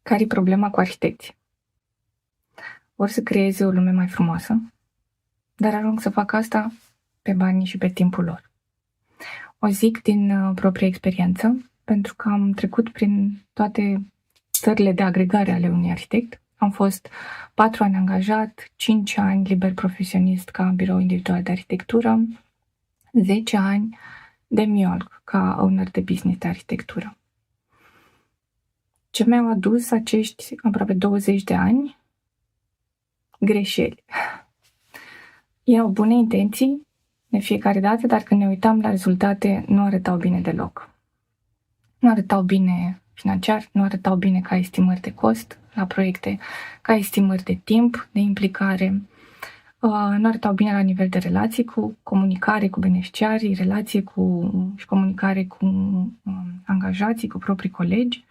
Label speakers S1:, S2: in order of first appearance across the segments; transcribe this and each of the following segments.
S1: Care e problema cu arhitecții? Vor să creeze o lume mai frumoasă, dar ajung să fac asta pe banii și pe timpul lor. O zic din propria experiență, pentru că am trecut prin toate țările de agregare ale unui arhitect. Am fost 4 ani angajat, 5 ani liber profesionist ca birou individual de arhitectură, 10 ani de MIOLC ca owner de business de arhitectură. Ce mi-au adus acești aproape 20 de ani? Greșeli. Erau bune intenții de fiecare dată, dar când ne uitam la rezultate, nu arătau bine deloc. Nu arătau bine financiar, nu arătau bine ca estimări de cost la proiecte, ca estimări de timp, de implicare, nu arătau bine la nivel de relații cu comunicare cu beneficiarii, relație și comunicare cu angajații, cu proprii colegi.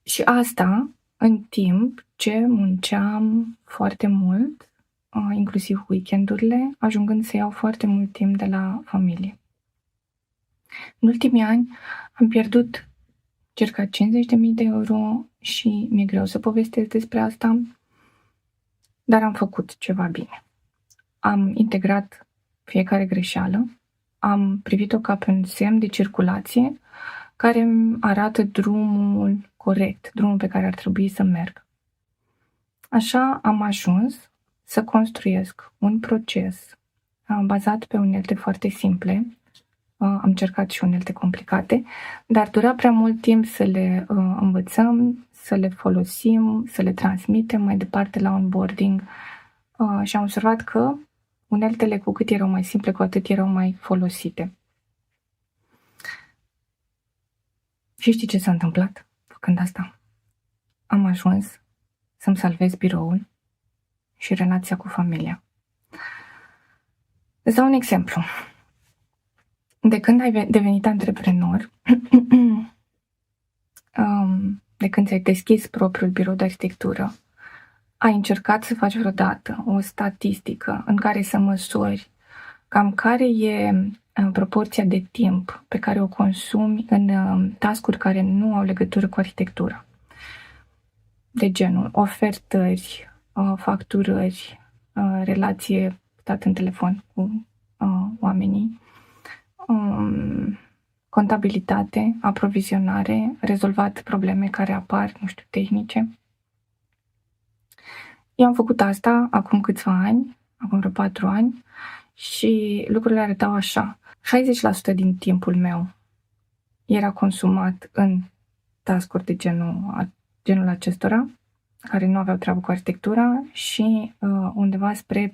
S1: Și asta în timp ce munceam foarte mult, inclusiv weekendurile, ajungând să iau foarte mult timp de la familie. În ultimii ani am pierdut circa 50.000 de euro și mi-e greu să povestesc despre asta, dar am făcut ceva bine. Am integrat fiecare greșeală, am privit-o ca pe un semn de circulație care îmi arată drumul corect, drumul pe care ar trebui să merg. Așa am ajuns să construiesc un proces bazat pe unelte foarte simple. Am încercat și unelte complicate, dar dura prea mult timp să le învățăm, să le folosim, să le transmitem mai departe la onboarding și am observat că uneltele, cu cât erau mai simple, cu atât erau mai folosite. Și știi ce s-a întâmplat făcând asta? Am ajuns să-mi salvez biroul și relația cu familia. Îți dau un exemplu. De când ai devenit antreprenor, de când ți-ai deschis propriul birou de arhitectură, ai încercat să faci vreodată o statistică în care să măsori cam care e proporția de timp pe care o consumi în task-uri care nu au legătură cu arhitectura? De genul ofertări, facturări, relație stat în telefon cu oamenii, contabilitate, aprovizionare, rezolvat probleme care apar, tehnice. Eu am făcut asta acum câțiva ani, acum vreo 4 ani, și lucrurile arătau așa. 60% din timpul meu era consumat în task-uri de genul acestora, care nu aveau treabă cu arhitectura, și undeva spre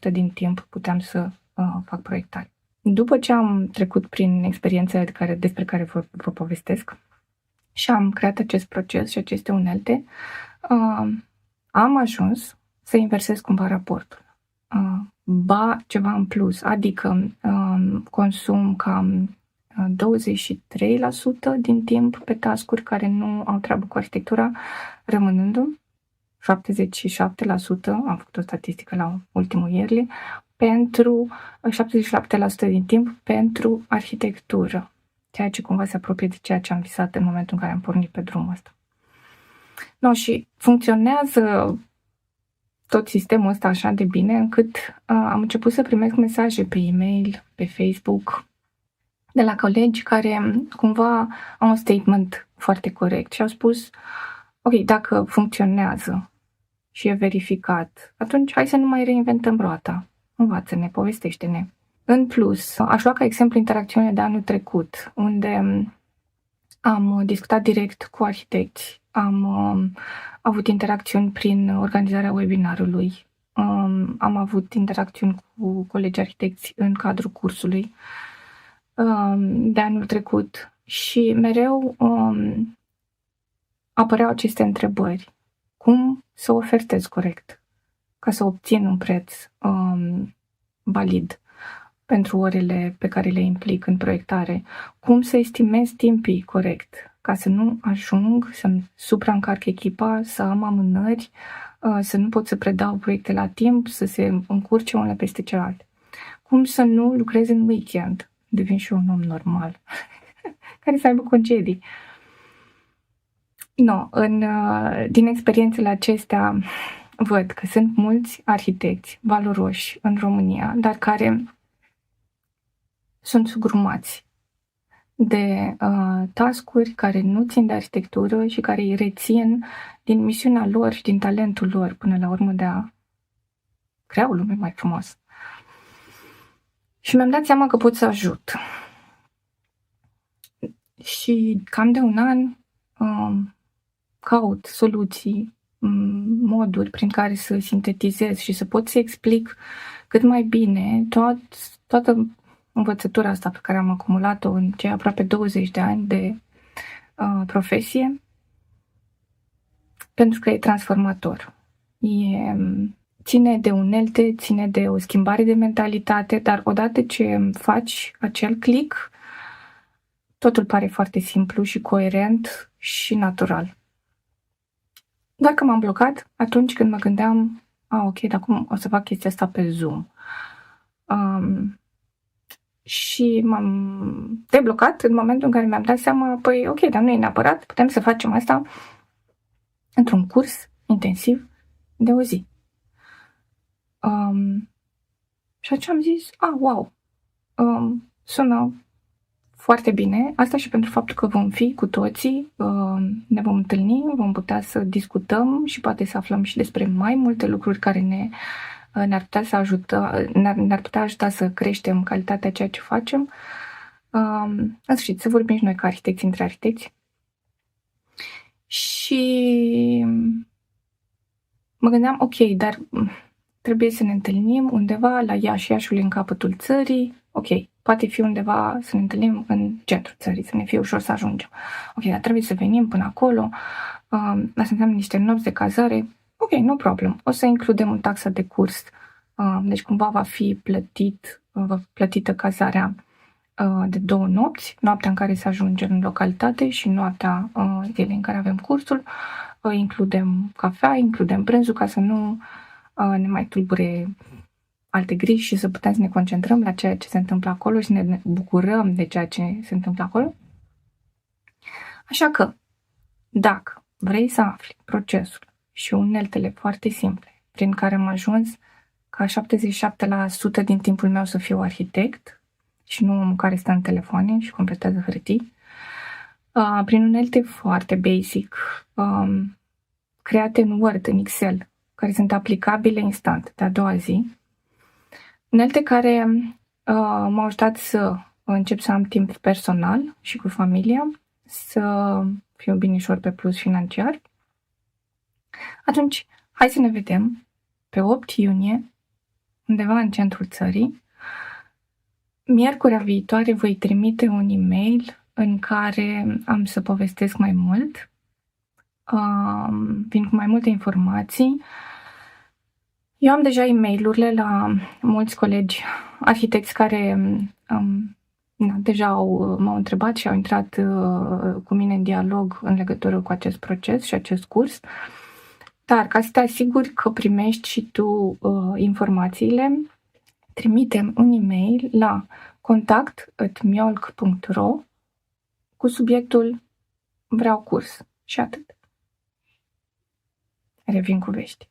S1: 40% din timp puteam să fac proiectare. După ce am trecut prin experiențele despre care vă povestesc și am creat acest proces și aceste unelte, am ajuns să inversez cumva raportul. Ceva în plus, adică consum cam 23% din timp pe task-uri care nu au treabă cu arhitectura, rămânându-mi 77%, am făcut o statistică la ultimul yearly, pentru 77% din timp pentru arhitectură, ceea ce cumva se apropie de ceea ce am visat în momentul în care am pornit pe drumul ăsta. Și funcționează tot sistemul ăsta așa de bine încât am început să primesc mesaje pe e-mail, pe Facebook, de la colegi care cumva au un statement foarte corect și au spus: ok, dacă funcționează și e verificat, atunci hai să nu mai reinventăm roata. Învață-ne, povestește-ne. În plus, aș lua ca exemplu interacțiunea de anul trecut, unde am discutat direct cu arhitecți, am avut interacțiuni prin organizarea webinarului, am avut interacțiuni cu colegi arhitecți în cadrul cursului de anul trecut și mereu apăreau aceste întrebări. Cum să ofertez corect ca să obțin un preț valid pentru orele pe care le implic în proiectare? Cum să estimez timpii corect ca să nu ajung să-mi supraîncarc echipa, să am amânări, să nu pot să predau proiecte la timp, să se încurce unele peste celelalte? Cum să nu lucrez în weekend? Devin și un om normal care să aibă concedii. No, din experiențele acestea văd că sunt mulți arhitecți valoroși în România, dar care sunt sugrumați de task-uri care nu țin de arhitectură și care îi rețin din misiunea lor și din talentul lor până la urmă de a crea o lume mai frumoasă. Și mi-am dat seama că pot să ajut. Și cam de un an caut soluții, moduri prin care să sintetizez și să pot să explic cât mai bine toată învățătura asta pe care am acumulat-o în cei aproape 20 de ani de profesie, pentru că e transformator. Ține de unelte, ține de o schimbare de mentalitate, dar odată ce faci acel click, totul pare foarte simplu și coerent și natural. Doar că m-am blocat atunci când mă gândeam, ok, dar cum o să fac chestia asta pe Zoom? Și m-am deblocat în momentul în care mi-am dat seama, păi ok, dar nu e neapărat, putem să facem asta într-un curs intensiv de o zi. Și atunci am zis, wow, sună foarte bine, asta și pentru faptul că vom fi cu toții, ne vom întâlni, vom putea să discutăm și poate să aflăm și despre mai multe lucruri care ne-ar putea să ne-ar putea ajuta să creștem calitatea ceea ce facem. În sfârșit, să vorbim și noi ca arhitecți între arhitecți. Și mă gândeam, ok, dar trebuie să ne întâlnim undeva la Iași, Iașiul în capătul țării, ok, poate fi undeva să ne întâlnim în centrul țării, să ne fie ușor să ajungem. Ok, dar trebuie să venim până acolo, asta înseamnă niște nopți de cazare, ok, no problem, o să includem în taxa de curs, deci cumva va fi plătită cazarea de 2 nopți, noaptea în care se ajunge în localitate și noaptea zilei în care avem cursul, includem cafea, includem prânzul ca să nu ne mai tulbure alte griji și să putem să ne concentrăm la ceea ce se întâmplă acolo și ne bucurăm de ceea ce se întâmplă acolo. Așa că, dacă vrei să afli procesul și uneltele foarte simple prin care am ajuns ca 77% din timpul meu să fiu arhitect și nu omul care stă în telefoane și completează hârtii, prin unelte foarte basic, create în Word, în Excel, care sunt aplicabile instant, de a doua zi, unelte care m-au ajutat să încep să am timp personal și cu familia, să fiu binișor pe plus financiar. Atunci, hai să ne vedem pe 8 iunie, undeva în centrul țării. Miercurea viitoare voi trimite un e-mail în care am să povestesc mai mult, vin cu mai multe informații. Eu am deja e-mail-urile la mulți colegi arhitecți care deja m-au întrebat și au intrat cu mine în dialog în legătură cu acest proces și acest curs. Dar ca să te asiguri că primești și tu informațiile, trimitem un e-mail la contact@miolc.ro cu subiectul vreau curs și atât. Revin cu vești.